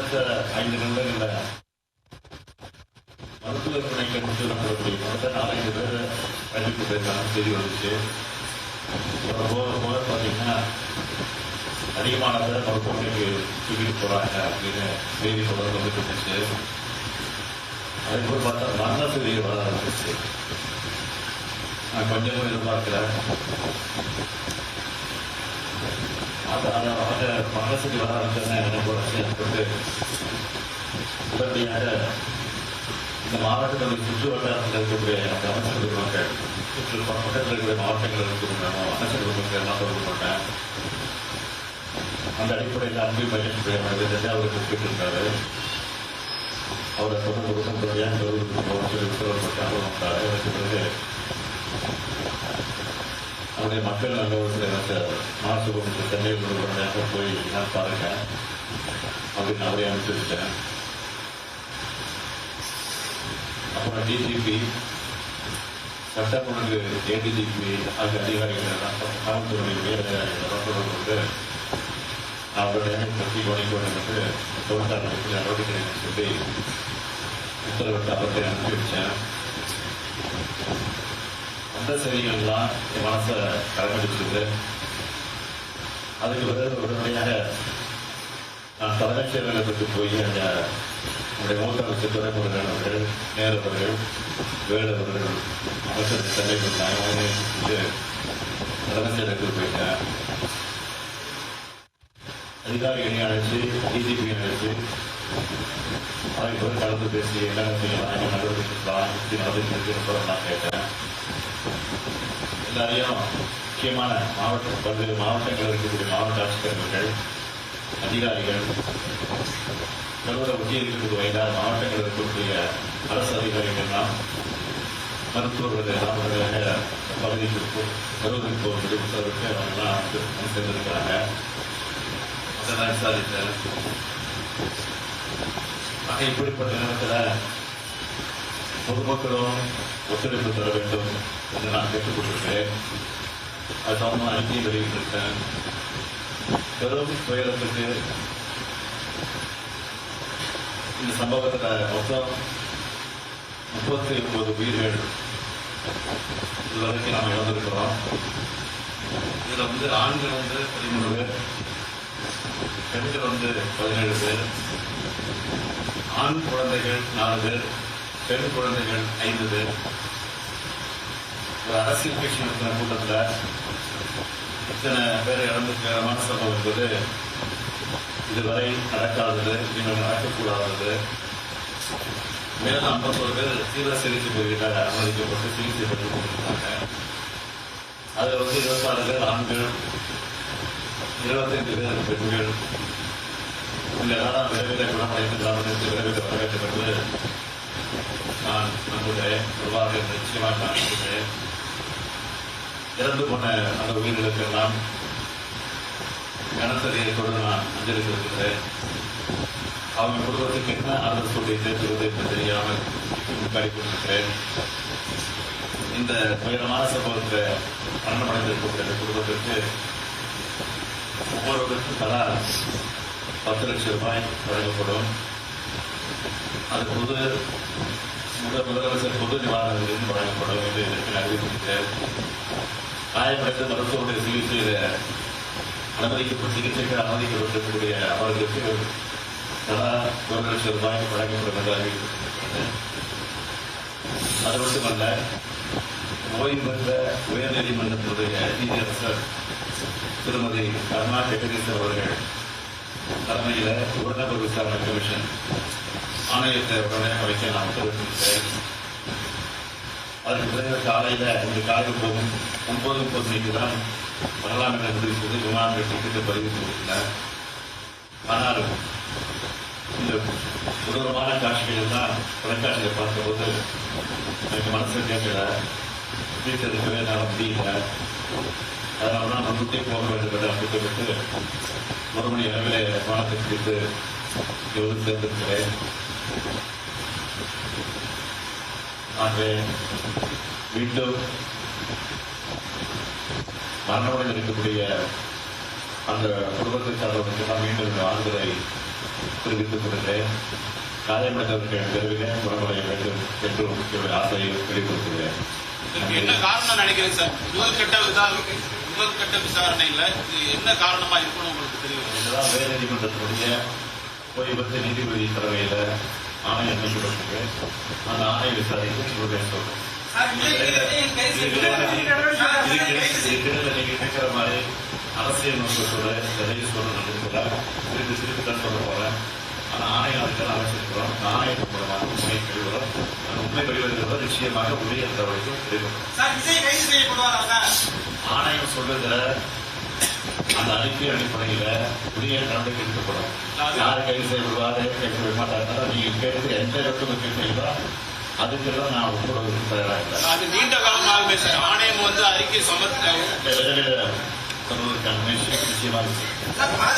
அடுத்த 5 நிமிடங்களில் மருத்துவ துணைக்கு சொல்லப்படக்கூடிய முதல் 4 பேர் கண்டிப்பு பேருக்கான செய்தி வந்துச்சு. போக பார்த்தீங்கன்னா அதிகமான பேர் மருத்துவமனைக்கு தூக்கிட்டு போறாங்க அப்படின்னு செய்தி தொடர்ந்து வந்துட்டு இருந்துச்சு. அதுபோல் பார்த்தா மரண செய்திகள் வர ஆரம்பிச்சு. நான் கொஞ்சமும் எதிர்பார்க்கிறேன். அந்த மரண செய்தி வர ஆரம்பிச்சா எனக்கு ஏற்பட்டு உடனடியாக இந்த மாவட்டத்தில் சுற்று வட்டாரத்தில் இருக்கக்கூடிய அந்த அமைச்சர் மக்கள் சுற்று பக்கத்தில் இருக்கக்கூடிய மாவட்டங்கள் இருக்கக்கூடிய அமைச்சர் மக்கள் எல்லாம் தொடர்பு கொண்டேன். அந்த அடிப்படையில் அன்பு பயிற்சி அவருக்கு கேட்டிருக்காரு. அவரை தொடர்பு கொடுக்கக்கூடியாக உத்தரவுப்பட்டு அனுபவத்தார். அதற்கு பிறகு அவருடைய மக்கள் நல்ல ஒரு சில மாசுபம் சென்னையில் உடனடியாக போய் நான் பாருங்க அப்படின்னு அவரே அனுப்பிச்சு வச்சேன். அப்புறம் டிஜிபி, சட்டம் ஒழுங்கு ஏடிஜிபி ஆகிய அதிகாரிகள் எல்லாம் காவல்துறை அதிகாரிகள் தொடர்பு கொண்டு அவருடைய பற்றி கவனிக்கொண்டு தோட்டாளர்களுக்கு நடவடிக்கை சொல்லி உத்தரவிட்டு அவர்களை அனுப்பி வச்சேன். அந்த செய்திகள்லாம் என் மனசை கலங்கடிச்சது. அதுக்கு பிறகு உடனடியாக நான் தலைமைச் செயலகத்துக்கு போய் அந்த நம்முடைய மூத்த அமைச்சர் துறைமுருகன் அவர்கள், நேரு அவர்கள், வேலு அவர்கள் அமைச்சர் தலைவர் தலைமைச் செயலகத்துக்கு போயிட்டேன். அதிகாரிகளை அழைச்சி டிஜிபி அழைச்சி அதுக்கு பிறகு கலந்து பேசி என்னென்ன செய்யலாம், என்ன நடவடிக்கை நான் கேட்டேன். எல்லாரையும் முக்கியமான பல்வேறு மாவட்டங்களில் இருக்கக்கூடிய மாவட்ட ஆட்சித்தலைவர்கள், அதிகாரிகள், நடுவரை ஒட்டி இருக்கக்கூடிய வயதான மாவட்டங்களில் இருக்கக்கூடிய அரசு அதிகாரிகள்லாம் மருத்துவர்கள் எல்லாம் பகுதிக்கு வருவதற்கு போவது உத்தரவுக்கு அவங்கெல்லாம் சேர்ந்திருக்கிறாங்க. அதெல்லாம் விசாரித்தேன். ஆக இப்படிப்பட்ட நேரத்தில் பொதுமக்களும் ஒத்துழைப்பு தர வேண்டும் என்று நான் கேட்டுக்கொண்டிருக்கிறேன். அது சம்பந்தமாக அறிக்கையை வெளியிட்டிருக்கேன். பெரும் துயரத்துக்கு இந்த சம்பவத்தில் மொத்தம் 39 உயிர்கள் இதுவரைக்கும் நாம் இழந்திருக்கிறோம். இதில் ஆண்கள் 13 பேர், பெண்கள் 17 பேர், ஆண் குழந்தைகள் 4 பேர், பெண் குழந்தைகள் 5 பேர். ஒரு அரசியல் கட்சி நடத்தின கூட்டத்தில் இத்தனை பேரை இழந்திருக்கிற சம்பவம் என்பது இதுவரை நடக்காதது, இன்னும் நடக்கக்கூடாதது. மேலும் 51 பேர் தீவிர சிகிச்சை பிரிவில் அனுமதிக்கப்பட்டு சிகிச்சை பெற்றுக் கொண்டிருக்காங்க. அதில் 26 பேர் ஆண்கள், 25 பேர் பெண்கள். இந்த எல்லாம் விரைவில் குணமடைந்து கிராமத்திற்கு விரைவில் வர வேண்டும் என்று நான் நம்புகிறேன். பொதுவாக நிச்சயமாக நான் நம்புகிறேன். இறந்து போன அந்த உயிர்களுக்கெல்லாம் கனத்தறியை கொண்டு நான் அஞ்சலி செலுத்துகிறேன். அவங்க குடும்பத்துக்கு என்ன ஆதரவு சொல்லி சேர்த்துவது என்று தெரியாமல் முன்னாடி கொண்டிருக்கிறேன். இந்த துயரமான சம்பவத்தை மரணமடைந்திருக்கக்கூடிய குடும்பத்திற்கு ஒவ்வொருவருக்கும் தலா 10 லட்சம் ரூபாய் வழங்கப்படும். அது முதலமைச்சர் பொது நிவாரண நிதியிலிருந்து வழங்கப்படும் என்று அறிவித்திருக்கிறேன். காயமடைந்த மருத்துவருடைய சிகிச்சையில் சிகிச்சைக்கு அனுமதிக்கப்பட்டிருக்கக்கூடிய அவர்களுக்கு தலா 1 லட்சம் ரூபாய் வழங்கப்படும் என்று அறிவிக்கப்பட்டிருக்கிறது. அது மட்டுமல்ல, ஓய்வு பெற்ற உயர்நீதிமன்றத்துடைய நீதியரசர் திருமதி கருணா ஜெகதீசன் அவர்கள் தலைமையில் உடனடி விசாரணை கமிஷன் ஆணையத்தை உடனே அமைக்க நான் உத்தரவிட்டிருக்கிறேன். அதற்கு பிறகு காலையில் இன்று காலையில் போகும் 9:30 மணிக்கு தான் வரலாம் என முடிவு செய்து விமானங்கள் டிக்கெட்டு பதிவு செய்திருக்கிறார். ஆனால் இந்த கொடூரமான காட்சிகள் தான் தொலைக்காட்சியை பார்த்தபோது எனக்கு மனசு கேட்கல, வீட்டில் இருக்கவே நான் முடியல. அதனால தான் நான் முட்டை போக வேண்டும் என்று திட்டமிட்டு 1 மணி அளவில் விமானத்தை பிடித்து இவரும் சேர்ந்திருக்கிறேன். ஆகவே மீண்டும் மரணமடைந்து இருக்கக்கூடிய அந்த குடும்பத்தை சார்ந்தவர்களுக்கு மீண்டும் ஆறுதலை தெரிவித்துக் கொள்கிறேன். காயமடைந்தவர்கள் விரைவில் குணமடைய வேண்டும் என்று என்னுடைய ஆசையை வெளிப்படுத்துகிறேன். என்ன காரணம் நினைக்கிறேன் சார்? முதல்கட்ட விசாரணையில் இது என்ன காரணமா இருக்குன்னு உங்களுக்கு தெரியும்? இதுதான் உயர் நீதிமன்றத்தினுடைய ஓய்வுபெற்ற நீதிபதி தலைமையில் ஆணையம் அமைக்கப்பட்டிருக்கு. அந்த ஆணைய விசாரித்து உங்களுடைய சொல்றேன். நீங்க கேட்கிற மாதிரி அரசியல் நோக்கத்தோட எதையும் சொல்ல திருப்பி தான் சொல்ல போறேன். ஆனா ஆணையம் அதுக்கெல்லாம் அமைச்சிருக்கிறோம். ஆணையத்தின் மூலமாக உண்மை வெளிவரும். அந்த உண்மை வெளிவருகிறது நிச்சயமாக உரிய தகவலுக்கும் வெளிவரும். ஆணையம் சொல்லுகிற அந்த அறிக்கை அடிப்படையில உரிய நடவடிக்கை எடுக்கப்படும். யாரு கைது செய்யப்படுவாரு கேட்க மாட்டாங்க. நீங்க கேட்டது எந்த இடத்துல கேட்கிறீங்களோ அதுக்கெல்லாம் நான் ஒப்புறவுக்கு தயாராக இல்லை. அது நீண்ட காலமாகவே சார் ஆணையம் அறிக்கை சமர்ப்பிக்க சொல்வதற்கான முயற்சி நிச்சயமாக